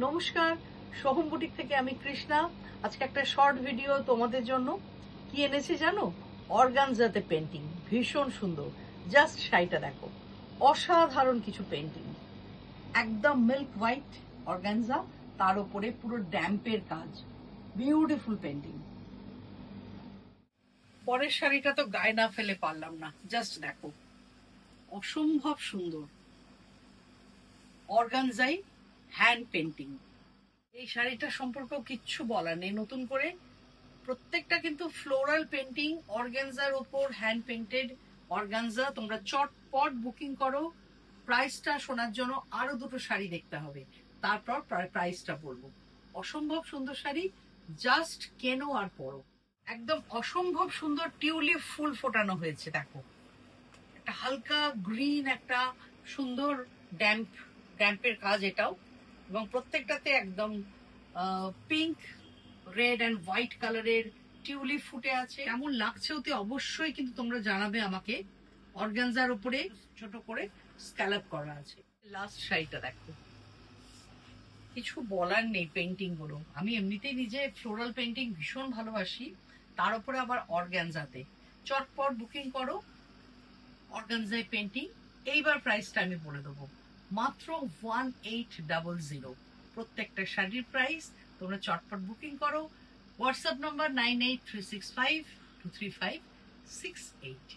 নমস্কার, সোহম বুটিক থেকে আমি কৃষ্ণা। আজকে একটা শর্ট ভিডিও তোমাদের জন্য। কি এনেছে জানো? অর্গানজাতে পেন্টিং, ভীষণ সুন্দর। জাস্ট শাড়িটা দেখো, অসাধারণ কিছু পেন্টিং। একদম মিল্ক হোয়াইট অর্গানজা, তার উপরে পুরো ড্যাম্পের কাজ, বিউটিফুল পেন্টিং। পরের শাড়িটা তো গায়ে না ফেলে পারলাম না, জাস্ট দেখো, অসম্ভব সুন্দর। অর্গানজাই হ্যান্ড পেন্টিং। এই শাড়িটা সম্পর্কেও কিচ্ছু বলার নেই। নতুন করে প্রত্যেকটা কিন্তু ফ্লোরাল পেন্টিং, অর্গানজার ওপর হ্যান্ড পেন্টেড অর্গানজা। তোমরা চটপট বুকিং করো। প্রাইসটা শোনার জন্য আরো দুটো শাড়ি দেখতে হবে, তারপর প্রাইসটা বলবো। অসম্ভব সুন্দর শাড়ি, জাস্ট কেনো আর পরো। একদম অসম্ভব সুন্দর টিউলিপ ফুল ফোটানো হয়েছে, দেখো একটা হালকা গ্রিন, একটা সুন্দর ড্যাম্পের কাজ এটাও। এবং প্রত্যেকটাতে একদম পিঙ্ক, রেড অ্যান্ড হোয়াইট কালারের টিউলিপ ফুটে আছে। কেমন লাগছে ওতে অবশ্যই কিন্তু তোমরা জানাবে আমাকে। অর্গানজার উপরে ছোট করে স্ক্যালপ করা আছে। লাস্ট শাড়িটা দেখো, কিছু বলার নেই পেন্টিং গুলো। আমি এমনিতেই নিজে ফ্লোরাল পেন্টিং ভীষণ ভালোবাসি, তার উপরে আবার অর্গানজাতে। চটপট বুকিং করো অর্গানজায় পেন্টিং। এইবার প্রাইসটা আমি বলে দেবো, মাত্র 1800। প্রত্যেকটা শাড়ির প্রাইস। তোমরা চটপট বুকিং করো। হোয়াটসঅ্যাপ নম্বর 9836523568।